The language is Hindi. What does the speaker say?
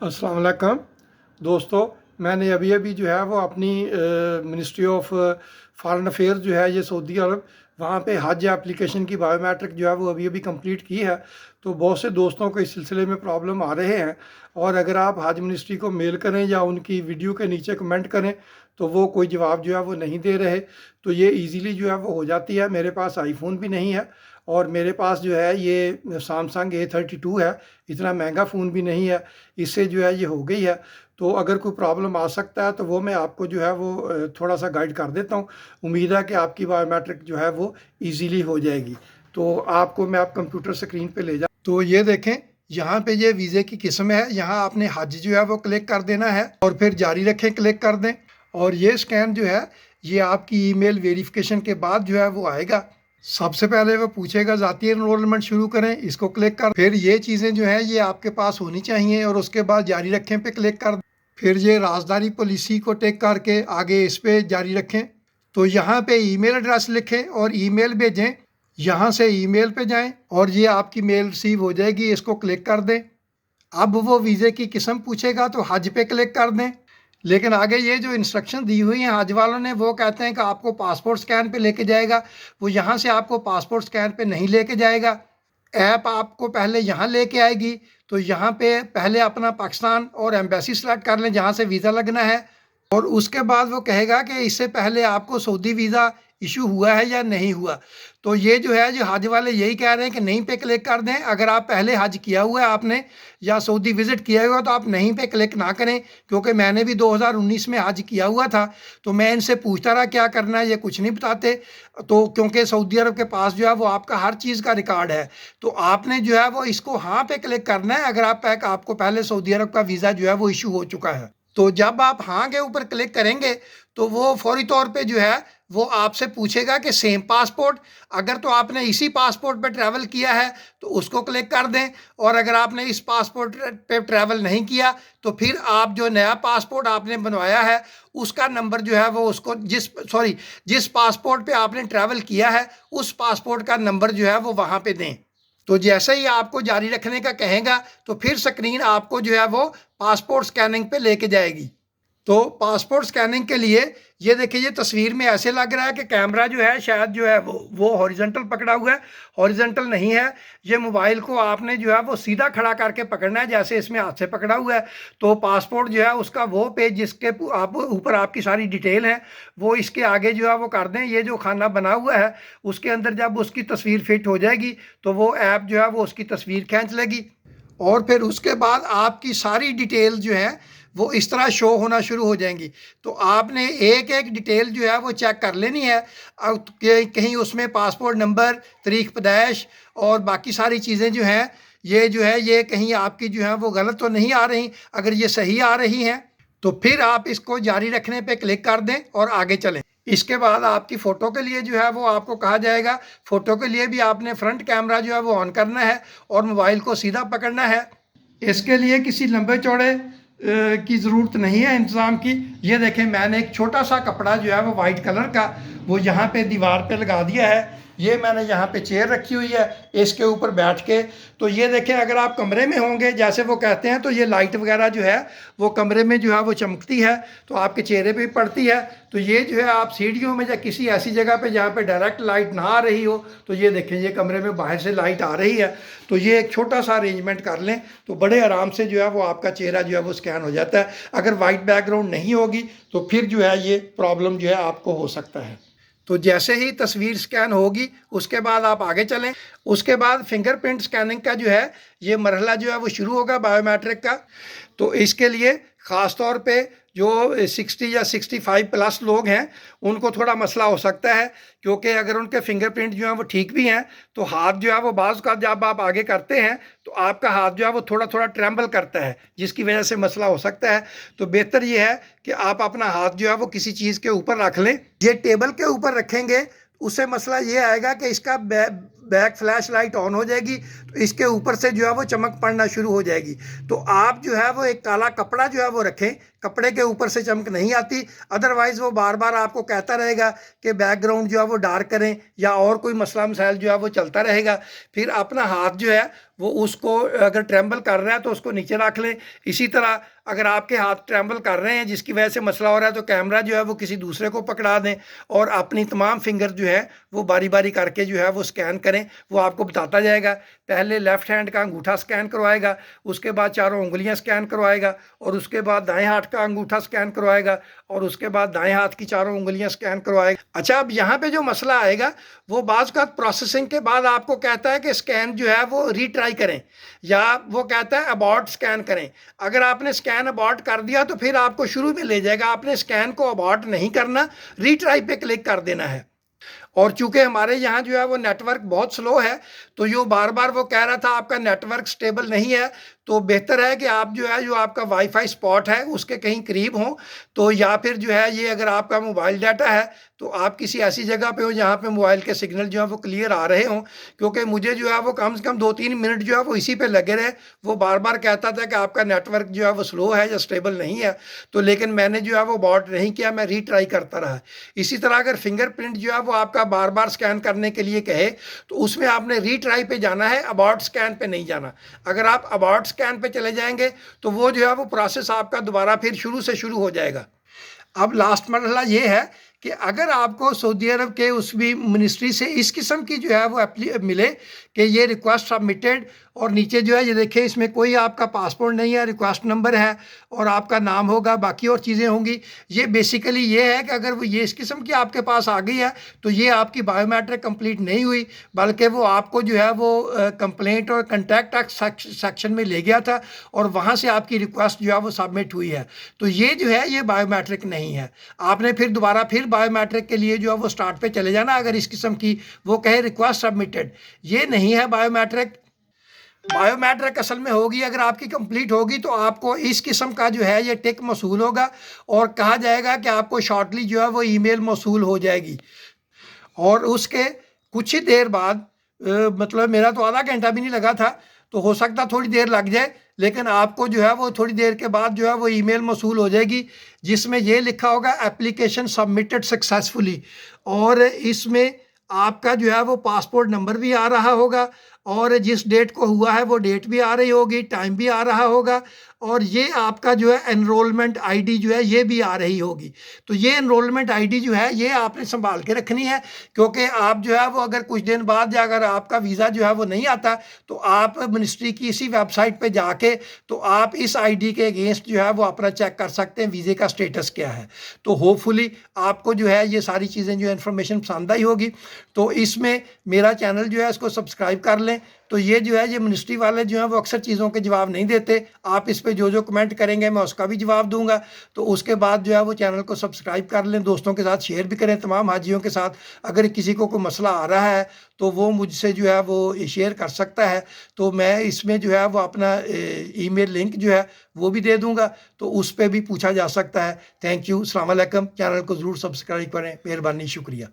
अस्सलाम वालेकुम दोस्तों। मैंने अभी अभी जो है वो अपनी मिनिस्ट्री ऑफ फॉरेन अफेयर्स जो है ये सऊदी अरब, वहाँ पे हज एप्लीकेशन की बायोमेट्रिक जो है वो अभी अभी कंप्लीट की है। तो बहुत से दोस्तों को इस सिलसिले में प्रॉब्लम आ रहे हैं, और अगर आप हज मिनिस्ट्री को मेल करें या उनकी वीडियो के नीचे कमेंट करें तो वो कोई जवाब जो है वो नहीं दे रहे। तो ये इजीली जो है वो हो जाती है। मेरे पास आईफोन भी नहीं है, और मेरे पास जो है ये सैमसंग A32 है, इतना महंगा फ़ोन भी नहीं है। इससे जो है ये हो गई है। तो अगर कोई प्रॉब्लम आ सकता है तो वो मैं आपको जो है वो थोड़ा सा गाइड कर देता हूँ। उम्मीद है कि आपकी बायोमेट्रिक जो है वो इजीली हो जाएगी। तो आपको मैं आप कंप्यूटर स्क्रीन पे ले जा, तो ये देखें, यहाँ पे ये वीज़े की किस्म है। यहाँ आपने हज जो है वो क्लिक कर देना है और फिर जारी रखें क्लिक कर दें। और ये स्कैन जो है ये आपकी ईमेल वेरिफिकेशन के बाद जो है वो आएगा। सबसे पहले वो पूछेगा ज़ाती एनरोलमेंट शुरू करें, इसको क्लिक कर, फिर ये चीज़ें जो हैं ये आपके पास होनी चाहिए, और उसके बाद जारी रखें पे क्लिक कर, फिर ये राजदारी पॉलिसी को टिक करके आगे इस पे जारी रखें। तो यहाँ पे ईमेल एड्रेस लिखें और ईमेल भेजें। यहाँ से ईमेल पे जाएं और ये आपकी मेल रिसीव हो जाएगी, इसको क्लिक कर दें। अब वो वीज़े की किस्म पूछेगा तो हज पे क्लिक कर दें। लेकिन आगे ये जो इंस्ट्रक्शन दी हुई हैं हज वालों ने, वो कहते हैं कि आपको पासपोर्ट स्कैन पे लेके जाएगा। वो यहाँ से आपको पासपोर्ट स्कैन पे नहीं लेके जाएगा। ऐप आपको पहले यहाँ लेके आएगी। तो यहाँ पे पहले अपना पाकिस्तान और एम्बेसी सेलेक्ट कर लें जहाँ से वीज़ा लगना है, और उसके बाद वो कहेगा कि इससे पहले आपको सऊदी वीज़ा इशू हुआ है या नहीं हुआ। तो ये जो है जो हज वाले यही कह रहे हैं कि नहीं पे क्लिक कर दें। अगर आप पहले हज किया हुआ है आपने या सऊदी विज़िट किया हुआ तो आप नहीं पे क्लिक ना करें, क्योंकि मैंने भी 2019 में हज किया हुआ था। तो मैं इनसे पूछता रहा क्या करना है, ये कुछ नहीं बताते। तो क्योंकि सऊदी अरब के पास जो है वो आपका हर चीज़ का रिकॉर्ड है, तो आपने जो है वो इसको हाँ पे क्लिक करना है अगर आपको पहले सऊदी अरब का वीज़ा जो है वो इशू हो चुका है। तो जब आप हाँ के ऊपर क्लिक करेंगे तो वो फौरी तौर पे जो है वो आपसे पूछेगा कि सेम पासपोर्ट। अगर तो आपने इसी पासपोर्ट पे ट्रैवल किया है तो उसको क्लिक कर दें, और अगर आपने इस पासपोर्ट पे ट्रैवल नहीं किया तो फिर आप जो नया पासपोर्ट आपने बनवाया है उसका नंबर जो है वो उसको जिस पासपोर्ट पे आपने ट्रैवल किया है उस पासपोर्ट का नंबर जो है वो वहाँ पे दें। तो जैसे ही आपको जारी रखने का कहेगा तो फिर स्क्रीन आपको जो है वो पासपोर्ट स्कैनिंग पे लेके जाएगी। तो पासपोर्ट स्कैनिंग के लिए ये देखिए, ये तस्वीर में ऐसे लग रहा है कि कैमरा जो है शायद जो है वो हॉरिजॉन्टल पकड़ा हुआ है। हॉरिजॉन्टल नहीं है, ये मोबाइल को आपने जो है वो सीधा खड़ा करके पकड़ना है जैसे इसमें हाथ से पकड़ा हुआ है। तो पासपोर्ट जो है उसका वो पेज जिसके आप ऊपर आपकी सारी डिटेल है वो इसके आगे जो है वो कर दें। ये जो खाना बना हुआ है उसके अंदर जब उसकी तस्वीर फिट हो जाएगी तो वो ऐप जो है वो उसकी तस्वीर खींच लेगी, और फिर उसके बाद आपकी सारी डिटेल जो है वो इस तरह शो होना शुरू हो जाएंगी। तो आपने एक एक डिटेल जो है वो चेक कर लेनी है कि कहीं उसमें पासपोर्ट नंबर, तारीख पैदाइश और बाकी सारी चीज़ें जो हैं ये जो है ये कहीं आपकी जो है वो गलत तो नहीं आ रही। अगर ये सही आ रही हैं तो फिर आप इसको जारी रखने पे क्लिक कर दें और आगे चलें। इसके बाद आपकी फ़ोटो के लिए जो है वो आपको कहा जाएगा, फ़ोटो के लिए भी आपने फ्रंट कैमरा जो है वो ऑन करना है और मोबाइल को सीधा पकड़ना है। इसके लिए किसी लंबे चौड़े की ज़रूरत नहीं है इंतज़ाम की। ये देखें, मैंने एक छोटा सा कपड़ा जो है वो वाइट कलर का वो यहाँ पे दीवार पे लगा दिया है। ये मैंने यहाँ पे चेयर रखी हुई है, इसके ऊपर बैठ के। तो ये देखें, अगर आप कमरे में होंगे जैसे वो कहते हैं तो ये लाइट वगैरह जो है वो कमरे में जो है वो चमकती है तो आपके चेहरे पे भी पड़ती है। तो ये जो है आप सीढ़ियों में या किसी ऐसी जगह पे जहाँ पे डायरेक्ट लाइट ना आ रही हो, तो ये देखें ये कमरे में बाहर से लाइट आ रही है। तो ये एक छोटा सा अरेंजमेंट कर लें तो बड़े आराम से जो है वो आपका चेहरा जो है वो स्कैन हो जाता है। अगर वाइट बैकग्राउंड नहीं होगी तो फिर जो है ये प्रॉब्लम जो है आपको हो सकता है। तो जैसे ही तस्वीर स्कैन होगी उसके बाद आप आगे चलें। उसके बाद फिंगरप्रिंट स्कैनिंग का जो है ये मरहला जो है वो शुरू होगा बायोमेट्रिक का। तो इसके लिए ख़ास तौर पे जो 60 या 65 प्लस लोग हैं उनको थोड़ा मसला हो सकता है, क्योंकि अगर उनके फिंगरप्रिंट जो हैं वो ठीक भी हैं तो हाथ जो है वो बाज़ का जब आप आगे करते हैं तो आपका हाथ जो है वो थोड़ा थोड़ा ट्रैम्बल करता है, जिसकी वजह से मसला हो सकता है। तो बेहतर ये है कि आप अपना हाथ जो है वो किसी चीज़ के ऊपर रख लें। ये टेबल के ऊपर रखेंगे उससे मसला ये आएगा कि इसका बैक फ्लैश लाइट ऑन हो जाएगी तो इसके ऊपर से जो है वो चमक पड़ना शुरू हो जाएगी। तो आप जो है वो एक काला कपड़ा जो है वो रखें, कपड़े के ऊपर से चमक नहीं आती, अदरवाइज़ वो बार बार आपको कहता रहेगा कि बैकग्राउंड जो है वो डार्क करें या और कोई मसला मसाइल जो है वो चलता रहेगा। फिर अपना हाथ जो है वो उसको अगर ट्रैम्बल कर रहा है तो उसको नीचे रख लें। इसी तरह अगर आपके हाथ ट्रैम्बल कर रहे हैं जिसकी वजह से मसला हो रहा है तो कैमरा जो है वो किसी दूसरे को पकड़ा दें और अपनी तमाम फिंगर जो है वो बारी बारी करके जो है वो स्कैन करें। वो आपको बताता जाएगा, पहले लेफ़्ट हैंड का अंगूठा स्कैन करवाएगा, उसके बाद चारों उंगलियां स्कैन करवाएगा और उसके बाद दाएं हाथ का अंगूठा स्कैन करवाएगा और उसके बाद दाएं हाथ की चारों उंगलियां स्कैन करवाएगा। अच्छा, अब यहाँ पे जो मसला आएगा वो बाज़ का प्रोसेसिंग के बाद आपको कहता है कि स्कैन जो है वो रीट्राई करें या वो कहता है अबॉर्ट स्कैन करें। अगर आपने स्कैन अबॉर्ट कर दिया तो फिर आपको शुरू में ले जाएगा, आपने स्कैन को अबॉर्ट नहीं करना, रीट्राई पे क्लिक कर देना है। और चूंकि हमारे यहाँ जो है वो नेटवर्क बहुत स्लो है तो यो बार बार वो कह रहा था आपका नेटवर्क स्टेबल नहीं है, तो बेहतर है कि आप जो है जो आपका वाईफाई स्पॉट है उसके कहीं करीब हों। तो या फिर जो है ये अगर आपका मोबाइल डाटा है तो आप किसी ऐसी जगह पे हो जहाँ पे मोबाइल के सिग्नल जो है वो क्लियर आ रहे हों, क्योंकि मुझे जो है वो कम से कम 2-3 मिनट जो है वो इसी पे लगे रहे। वो बार बार कहता था कि आपका नेटवर्क जो है वो स्लो है या स्टेबल नहीं है, तो लेकिन मैंने जो है वो बॉट नहीं किया, मैं रीट्राई करता रहा। इसी तरह अगर फिंगरप्रिंट जो है वो आपका बार बार स्कैन करने के लिए कहे तो उसमें आपने रीट्राई पे जाना है, अबाउट स्कैन पे नहीं जाना। अगर आप अबाउट स्कैन पे चले जाएंगे तो वो जो है वो प्रोसेस आपका दोबारा फिर शुरू से शुरू हो जाएगा। अब लास्ट मरहला ये है कि अगर आपको सऊदी अरब के उस भी मिनिस्ट्री से इस किस्म की जो है वो मिले कि ये रिक्वेस्ट सबमिटेड और नीचे जो है ये देखिए इसमें कोई आपका पासपोर्ट नहीं है, रिक्वेस्ट नंबर है और आपका नाम होगा, बाकी और चीज़ें होंगी। ये बेसिकली ये है कि अगर वो ये इस किस्म की आपके पास आ गई है तो ये आपकी बायोमेट्रिक कंप्लीट नहीं हुई, बल्कि वो आपको जो है वो कंप्लेंट और कंटैक्ट सेक्शन में ले गया था और वहाँ से आपकी रिक्वेस्ट जो है वो सबमिट हुई है। तो ये जो है ये बायोमेट्रिक नहीं है। आपने फिर दोबारा फिर बायोमेट्रिक के लिए जो है वो स्टार्ट पे चले जाना अगर इस किस्म की वो कहे रिक्वेस्ट सबमिटेड। ये नहीं है बायोमेट्रिक। बायोमेट्रिक असल में होगी अगर आपकी कंप्लीट होगी तो आपको इस किस्म का जो है ये टिक मौसूल होगा और कहा जाएगा कि आपको शॉर्टली जो है वो ईमेल मौसूल हो जाएगी। और उसके कुछ ही देर बाद मतलब मेरा तो आधा घंटा भी नहीं लगा था, तो हो सकता थोड़ी देर लग जाए, लेकिन आपको जो है वो थोड़ी देर के बाद जो है वो ईमेल मौसूल हो जाएगी जिसमें ये लिखा होगा एप्लीकेशन सबमिटेड सक्सेसफुली। और इसमें आपका जो है वो पासपोर्ट नंबर भी आ रहा होगा और जिस डेट को हुआ है वो डेट भी आ रही होगी, टाइम भी आ रहा होगा और ये आपका जो है एनरोलमेंट आईडी जो है ये भी आ रही होगी। तो ये एनरोलमेंट आईडी जो है ये आपने संभाल के रखनी है, क्योंकि आप जो है वो अगर कुछ दिन बाद या अगर आपका वीज़ा जो है वो नहीं आता तो आप मिनिस्ट्री की इसी वेबसाइट पे जाके तो आप इस आईडी के अगेंस्ट जो है वो अपना चेक कर सकते हैं वीज़े का स्टेटस क्या है। तो होपफुली आपको जो है ये सारी चीज़ें जो है इन्फॉर्मेशन पसंद आई होगी। तो इसमें मेरा चैनल जो है इसको सब्सक्राइब कर लें। तो ये जो है ये मिनिस्ट्री वाले जो हैं वो अक्सर चीज़ों के जवाब नहीं देते, आप इस पे जो जो कमेंट करेंगे मैं उसका भी जवाब दूंगा। तो उसके बाद जो है वो चैनल को सब्सक्राइब कर लें, दोस्तों के साथ शेयर भी करें, तमाम हाजियों के साथ। अगर किसी को कोई मसला आ रहा है तो वो मुझसे जो है वो शेयर कर सकता है, तो मैं इसमें जो है वो अपना ईमेल लिंक जो है वो भी दे दूँगा, तो उस पर भी पूछा जा सकता है। थैंक यू, अस्सलाम वालेकुम। चैनल को ज़रूर सब्सक्राइब करें, मेहरबानी, शुक्रिया।